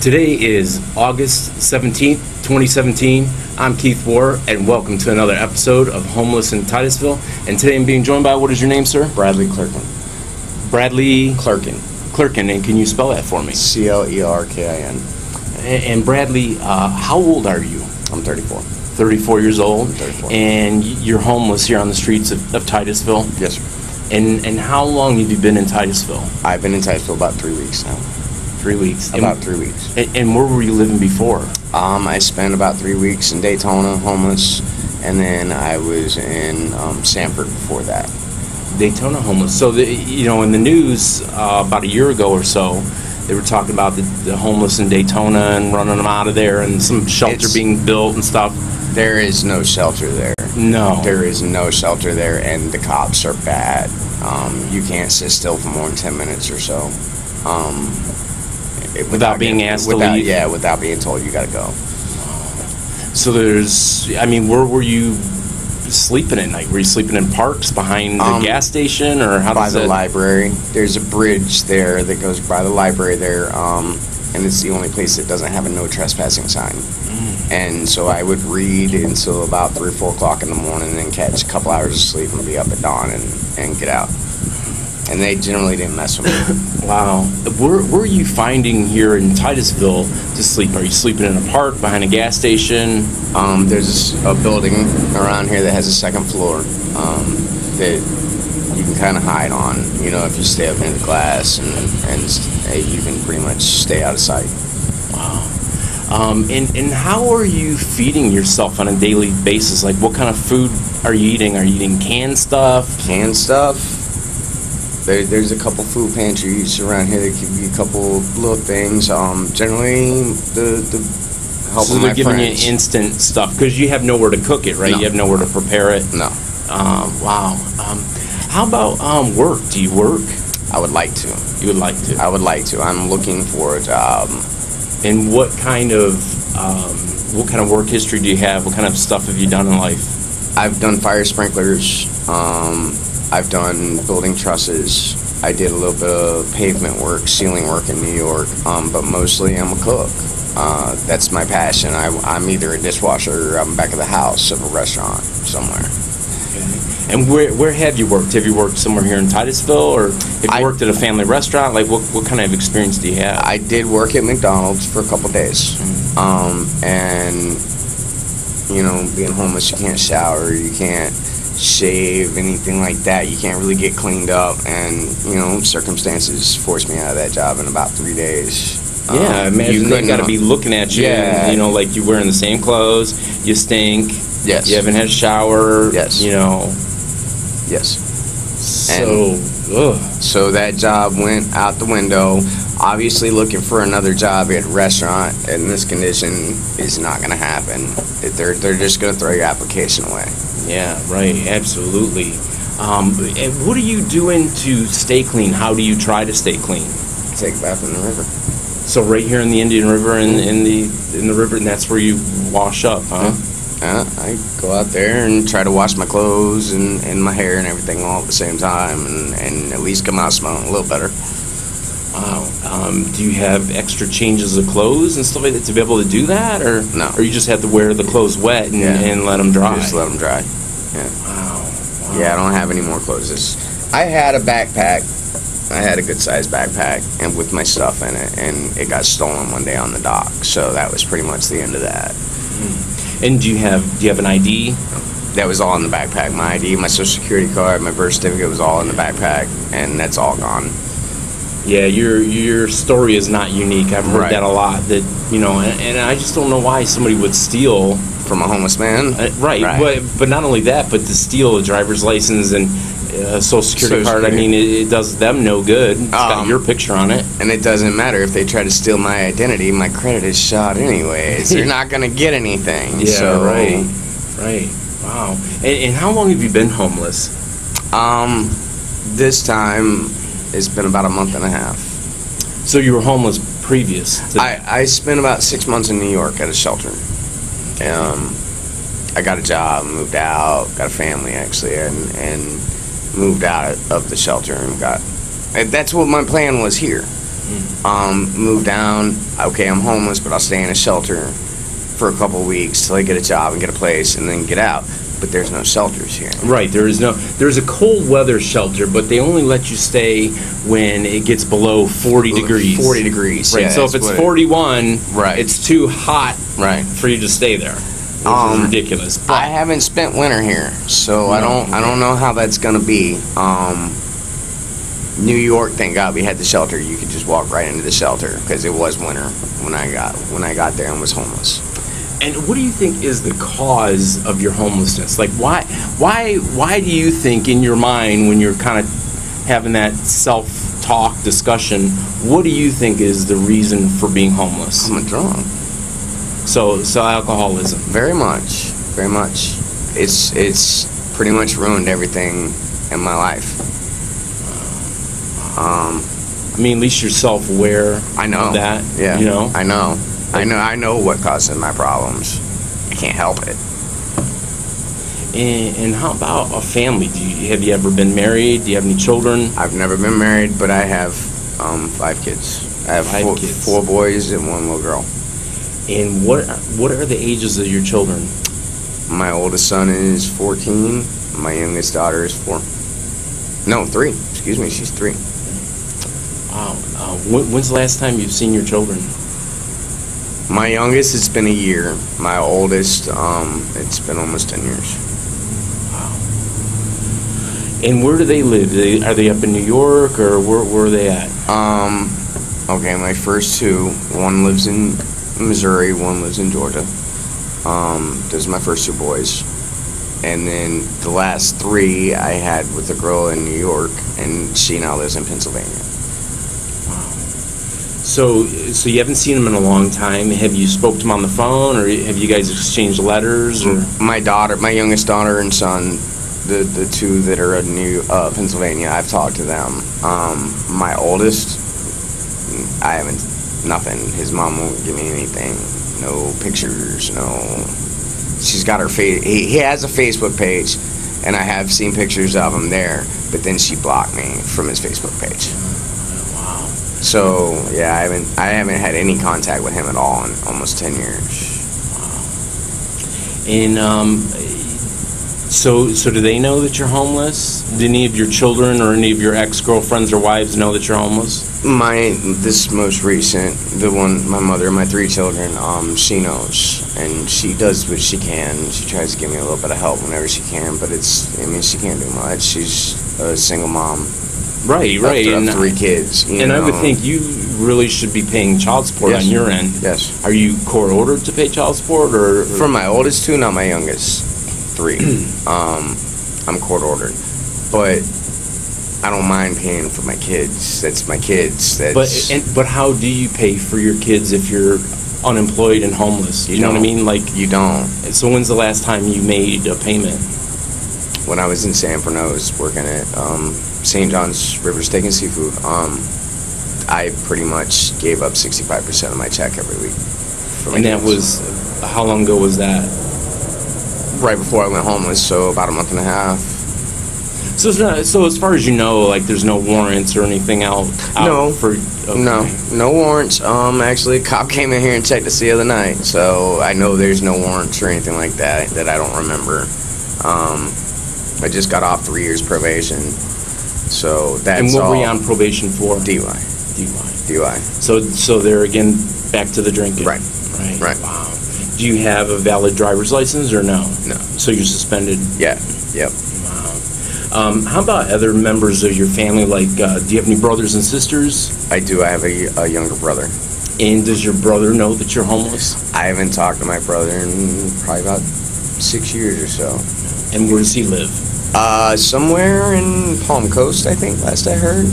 Today is August 17th, 2017. I'm Keith Warr, and welcome to another episode of Homeless in Titusville. And today I'm being joined by, what is your name, sir? Bradley Clerkin. Bradley Clerkin. Clerkin, and can you spell that for me? Clerkin. And Bradley, how old are you? I'm 34. 34 years old? I'm 34. And you're homeless here on the streets of Titusville? Yes, sir. And how long have you been in Titusville? I've been in Titusville about 3 weeks now. 3 weeks. About 3 weeks. And where were you living before? I spent about 3 weeks in Daytona, homeless, and then I was in Sanford before that. Daytona homeless. So, in the news about a year ago or so, they were talking about the homeless in Daytona and running them out of there and some shelter being built and stuff. There is no shelter there. No. There is no shelter there, and the cops are bad. You can't sit still for more than 10 minutes or so. Without being asked to leave? Yeah, without being told you gotta go. So where were you sleeping at night? Were you sleeping in parks behind the gas station, or how by the library? There's a bridge there that goes by the library there, and it's the only place that doesn't have a no trespassing sign. And so I would read until about 3 or 4 o'clock in the morning, and then catch a couple hours of sleep and be up at dawn and get out. And they generally didn't mess with me. Wow. Where are you finding here in Titusville to sleep? Are you sleeping in a park, behind a gas station? There's a building around here that has a second floor that you can kind of hide on, if you stay up in the glass, and you can pretty much stay out of sight. Wow. And how are you feeding yourself on a daily basis? Like, what kind of food are you eating? Are you eating canned stuff? Canned stuff? There's a couple food pantries around here that give you a couple little things. Generally, the help so of they're my giving friends. you instant stuff because you have nowhere to cook it, right? No. You have nowhere to prepare it. No. Wow. How about work? Do you work? I would like to. You would like to? I would like to. I'm looking for a job. And what kind of work history do you have? What kind of stuff have you done in life? I've done fire sprinklers. I've done building trusses. I did a little bit of pavement work, ceiling work in New York, but mostly I'm a cook. That's my passion. I'm either a dishwasher or I'm back of the house of a restaurant somewhere. Okay. And where have you worked? Have you worked somewhere here in Titusville, or have you worked at a family restaurant? Like, what kind of experience do you have? I did work at McDonald's for a couple days. And, being homeless, you can't shower, you can't shave, anything like that. You can't really get cleaned up, and circumstances forced me out of that job in about 3 days. Yeah, I imagine they got to be looking at you. Yeah. And, like you wearing the same clothes, you stink. Yes. You haven't had a shower. Yes. Yes. So that job went out the window. Obviously, looking for another job at a restaurant in this condition is not going to happen. They're just going to throw your application away. Yeah, right. Absolutely. And what are you doing to stay clean? How do you try to stay clean? Take a bath in the river. So right here in the Indian River, in the river, and that's where you wash up, huh? I go out there and try to wash my clothes and my hair and everything all at the same time, and at least come out smelling a little better. Wow. Do you have extra changes of clothes and stuff like that to be able to do that, or no? Or you just have to wear the clothes wet and let them dry? Just let them dry. Yeah. Wow. Yeah, I don't have any more clothes. I had a backpack. I had a good-sized backpack and with my stuff in it, and it got stolen one day on the dock. So that was pretty much the end of that. And do you have an ID? That was all in the backpack. My ID, my social security card, my birth certificate was all in the backpack, and that's all gone. Yeah, your story is not unique. I've heard Right. that a lot. That and I just don't know why somebody would steal from a homeless man. Right. But not only that, but to steal a driver's license and a social security card. I mean, it does them no good. It's got your picture on it. And it doesn't matter if they try to steal my identity. My credit is shot anyways. They're not going to get anything. Yeah, so. Right. Wow. And how long have you been homeless? This time it's been about a month and a half. So you were homeless previous to I spent about 6 months in New York at a shelter. I got a job, moved out, got a family actually, and moved out of the shelter and got. That's what my plan was here. Moved down. Okay, I'm homeless, but I'll stay in a shelter for a couple weeks till I get a job and get a place, and then get out. But there's no shelters here. Right. There's a cold weather shelter, but they only let you stay when it gets below 40 degrees. 40 degrees. Right. Yeah, so if it's 41, right, it's too hot, right, for you to stay there. Which is ridiculous. But I haven't spent winter here, so I don't know how that's gonna be. New York, thank God we had the shelter. You could just walk right into the shelter because it was winter when I got there and was homeless. And what do you think is the cause of your homelessness? Like, why do you think in your mind, when you're kind of having that self-talk discussion, what do you think is the reason for being homeless? I'm a drunk. So alcoholism. Very much, very much. It's pretty much ruined everything in my life. I mean, at least you're self-aware. I know of that. Yeah, you know. I know what causes my problems. I can't help it. And how about a family? Have you ever been married? Do you have any children? I've never been married, but I have 5 kids. I have four boys and 1 little girl. And what are the ages of your children? My oldest son is 14. My youngest daughter is 4. No, 3. Excuse me, she's 3. Wow. When's the last time you've seen your children? My youngest, it's been a year. My oldest, it's been almost 10 years. Wow. And where do they live? Are they up in New York, or where are they at? Okay, my first 2, one lives in Missouri, one lives in Georgia. Those are my first 2 boys. And then the last 3 I had with a girl in New York, and she now lives in Pennsylvania. Wow. So you haven't seen him in a long time. Have you spoke to him on the phone, or have you guys exchanged letters? Or My youngest daughter and son, the 2 that are in Pennsylvania, I've talked to them. My oldest, I haven't, nothing. His mom won't give me anything. No pictures, no. She's got her face. He has a Facebook page, and I have seen pictures of him there. But then she blocked me from his Facebook page. Wow. So yeah, I haven't had any contact with him at all in almost 10 years. Wow. And so do they know that you're homeless? Do any of your children or any of your ex-girlfriends or wives know that you're homeless? This most recent, the one, my mother and my 3 children, she knows, and she does what she can. She tries to give me a little bit of help whenever she can, but she can't do much. She's a single mom. Right. Of 3 kids. And I would think you really should be paying child support on your end. Yes. Are you court-ordered to pay child support, or? For my oldest 2, not my youngest 3. I'm court-ordered. But I don't mind paying for my kids. That's my kids. But how do you pay for your kids if you're unemployed and homeless? You know what I mean? Like, you don't. So when's the last time you made a payment? When I was in Sanford, I was working at St. John's River Steak and Seafood. I pretty much gave up 65% of my check every week. And that was, how long ago was that? Right before I went homeless, so about a month and a half. So it's not, so as far as you know, like, there's no warrants or anything out no, for... Okay. No warrants. Actually, a cop came in here and checked us the other night, so I know there's no warrants or anything like that I don't remember. I just got off 3 years probation, so that's all. And what were you on probation for? DUI. So they're again back to the drinking. Right. Wow. Do you have a valid driver's license or no? No. So you're suspended? Yeah. Yep. Wow. How about other members of your family? Like, do you have any brothers and sisters? I do. I have a younger brother. And does your brother know that you're homeless? I haven't talked to my brother in probably about 6 years or so. And where does he live? Somewhere in Palm Coast, I think, last I heard.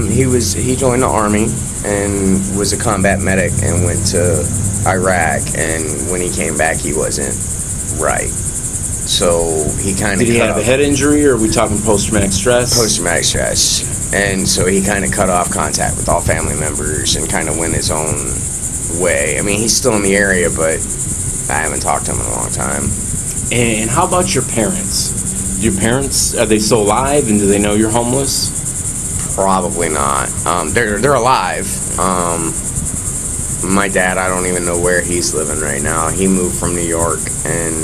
He joined the Army and was a combat medic and went to Iraq, and when he came back, he wasn't right. So he kind of... Did he have a head injury, or are we talking post-traumatic stress? Post-traumatic stress. And so he kind of cut off contact with all family members and kind of went his own way. I mean, he's still in the area, but I haven't talked to him in a long time. And how about your parents? Your parents, are they still alive, and do they know you're homeless? Probably not. They're alive. My dad, I don't even know where he's living right now. He moved from New York, and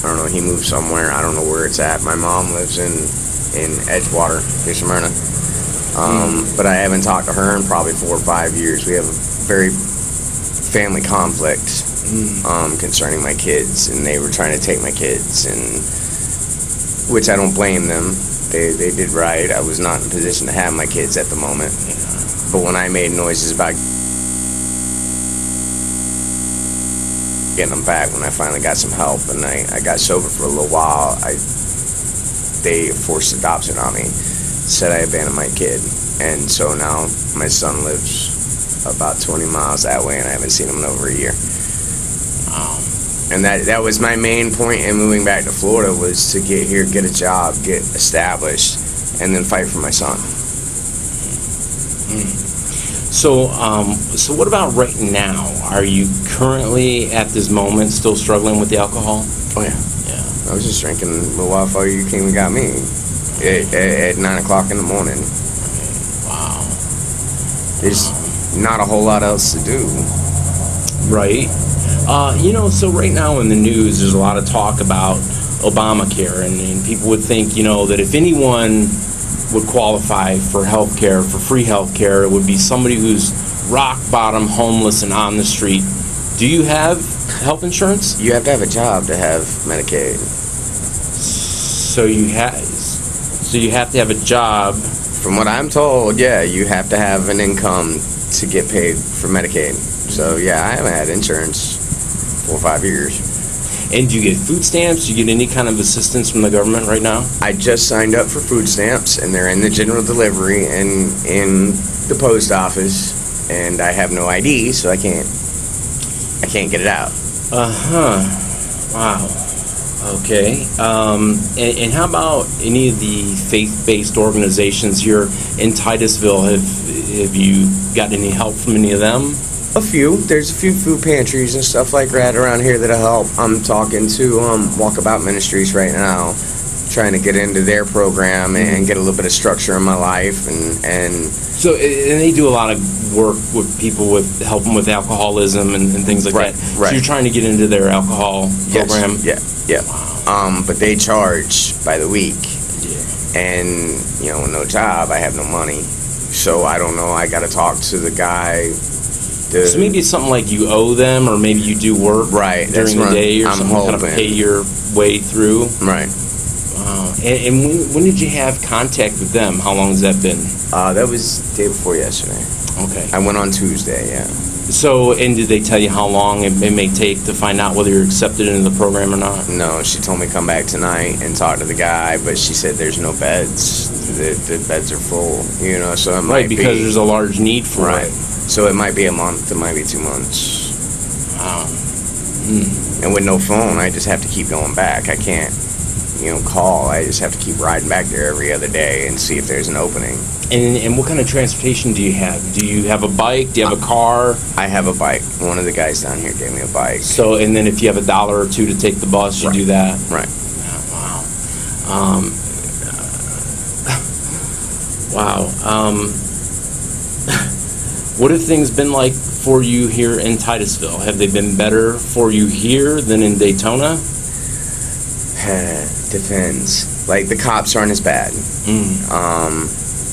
I don't know, he moved somewhere. I don't know where it's at. My mom lives in Edgewater, near Smyrna. But I haven't talked to her in probably 4 or 5 years. We have a very family conflict concerning my kids, and they were trying to take my kids, and which I don't blame them. They did right. I was not in a position to have my kids at the moment. But when I made noises about getting them back, when I finally got some help and I got sober for a little while, they forced adoption on me, said I abandoned my kid, and so now my son lives about 20 miles that way, and I haven't seen him in over a year. And that was my main point in moving back to Florida, was to get here, get a job, get established, and then fight for my son. So what about right now? Are you currently at this moment still struggling with the alcohol? Oh yeah. Yeah. I was just drinking a little while before you came and got me at 9 o'clock in the morning. Wow. There's not a whole lot else to do. Right. So right now in the news, there's a lot of talk about Obamacare, and people would think, that if anyone would qualify for health care, for free health care, it would be somebody who's rock bottom, homeless, and on the street. Do you have health insurance? You have to have a job to have Medicaid. So you have to have a job. From what I'm told, yeah, you have to have an income to get paid for Medicaid. So yeah, I haven't had insurance 4 or 5 years. And do you get food stamps? Do you get any kind of assistance from the government right now? I just signed up for food stamps, and they're in the general delivery and in the post office, and I have no ID, so I can't get it out. Wow. Okay. And how about any of the faith-based organizations here in Titusville? Have you got any help from any of them? A few. There's a few food pantries and stuff like that around here that'll help. I'm talking to Walkabout Ministries right now, trying to get into their program and get a little bit of structure in my life, and so they do a lot of work with people with helping with alcoholism and things like that. Right. So you're trying to get into their alcohol program? Yes. Yeah. Wow. But they charge by the week. Yeah. And with no job, I have no money, so I don't know. I got to talk to the guy. So maybe it's something like you owe them, or maybe you do work during the day or something, kind of pay your way through. Right. Wow. And when did you have contact with them? How long has that been? That was the day before yesterday. Okay. I went on Tuesday, yeah. So, and did they tell you how long it may take to find out whether you're accepted into the program or not? No, she told me to come back tonight and talk to the guy, but she said there's no beds. The beds are full, so it might be. Right, because there's a large need for it. So it might be a month, it might be 2 months. Wow. And with no phone, I just have to keep going back. I can't, call. I just have to keep riding back there every other day and see if there's an opening. And what kind of transportation do you have? Do you have a bike? Do you have a car? I have a bike. One of the guys down here gave me a bike. So, and then if you have $1 or $2 to take the bus, you do that? Right. Wow. Wow. What have things been like for you here in Titusville? Have they been better for you here than in Daytona? Depends. Like, the cops aren't as bad.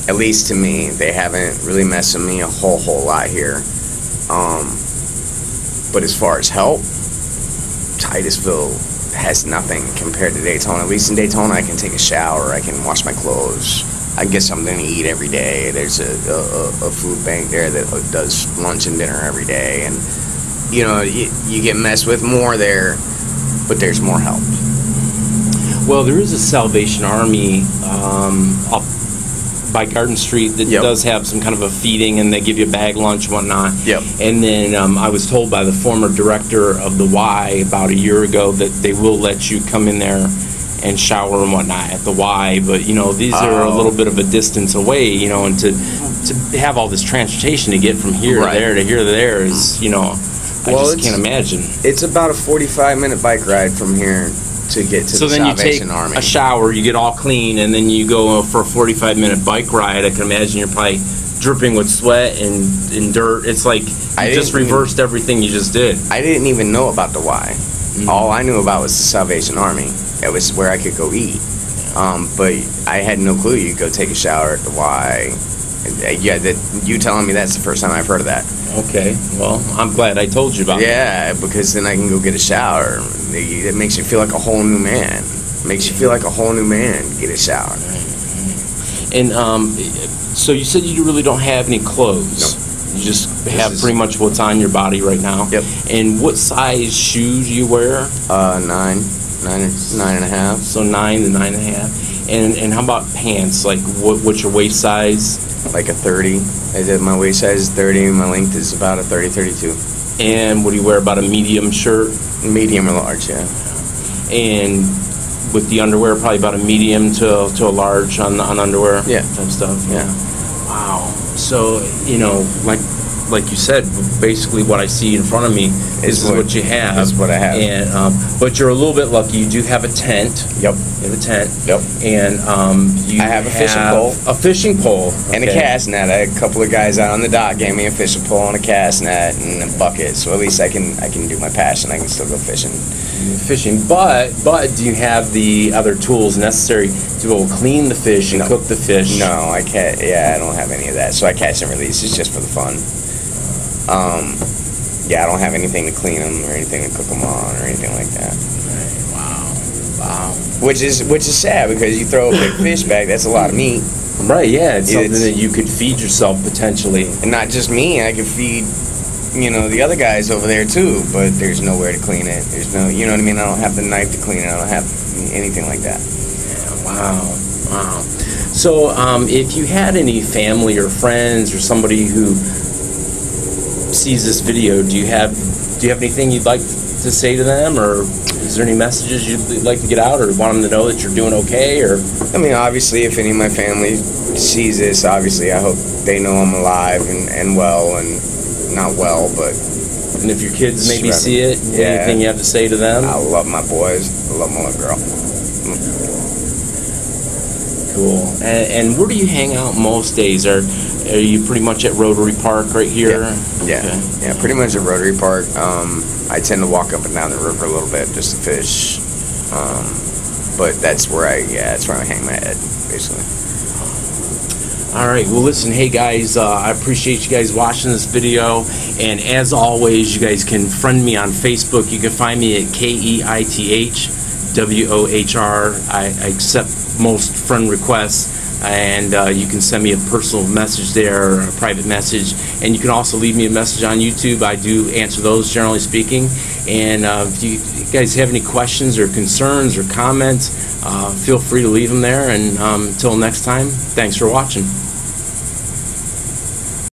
At least to me. They haven't really messed with me a whole lot here. But as far as help, Titusville has nothing compared to Daytona. At least in Daytona, I can take a shower, I can wash my clothes, I get something to eat every day. There's a food bank there that does lunch and dinner every day, and you get messed with more there, but there's more help. Well, there is a Salvation Army up by Garden Street that does have some kind of a feeding, and they give you a bag lunch and whatnot. Yep. And then I was told by the former director of the Y about a year ago that they will let you come in there and shower and whatnot at the Y, but these are a little bit of a distance away, and to have all this transportation to get from here to there to here to there is, I just can't imagine. It's about a 45-minute bike ride from here to get to So the then you take Salvation Army. a shower, you get all clean, and then you go for a 45-minute bike ride. I can imagine you're probably dripping with sweat and dirt. It's like you just reversed everything you just did. I didn't even know about the Y. All I knew about was the Salvation Army. It was where I could go eat. But I had no clue you could go take a shower at the Y. Yeah, you telling me that's the first time I've heard of that. Okay, well, I'm glad I told you about that. Yeah, because then I can go get a shower. It makes you feel like a whole new man. Makes you feel like a whole new man to get a shower. And so you said you really don't have any clothes. Nope. You just have pretty much what's on your body right now. Yep. And what size shoe do you wear? 9.5. So 9 to 9.5. And how about pants? Like what's your waist size? Like a 30. My waist size is 30. My length is about a 30, 32. And what do you wear? About a medium shirt? Medium or large, yeah. And with the underwear, probably about a medium to a large on underwear? Yeah. Type stuff? Yeah. Wow. So, like you said, basically what I see in front of me is what you have. Is what I have. And but you're a little bit lucky. You do have a tent. Yep. You have a tent. Yep. And I have a fishing pole. A fishing pole. And a cast net. A couple of guys out on the dock gave me a fishing pole and a cast net and a bucket. So at least I can do my passion. I can still go fishing. But do you have the other tools necessary to be able to clean the fish and cook the fish? No, I can't. Yeah, I don't have any of that. So I catch and release. It's just for the fun. Yeah, I don't have anything to clean them or anything to cook them on or anything like that. Right. Wow. Which is sad because you throw a big fish back, that's a lot of meat. Right. Yeah, it's something that you could feed yourself potentially. And not just me, I could feed, the other guys over there too. But there's nowhere to clean it. There's no, you know what I mean. I don't have the knife to clean it. I don't have anything like that. Yeah, wow. So, if you had any family or friends or somebody who sees this video, do you have anything you'd like to say to them, or is there any messages you'd like to get out, or want them to know that you're doing okay? Or I mean, obviously, if any of my family sees this, obviously, I hope they know I'm alive and well, and not well, but. And if your kids maybe see it, anything you have to say to them? I love my boys. I love my little girl. Cool. And where do you hang out most days? Are you pretty much at Rotary Park right here? Yeah. Okay. Yeah, pretty much at Rotary Park. I tend to walk up and down the river a little bit just to fish. But that's where I hang my head, basically. All right. Well, listen, hey guys, I appreciate you guys watching this video, and as always, you guys can friend me on Facebook. You can find me at KEITHWOHR. I accept most friend requests, and you can send me a personal message there, or a private message, and you can also leave me a message on YouTube. I do answer those, generally speaking. And if you guys have any questions or concerns or comments, feel free to leave them there. And until next time, thanks for watching.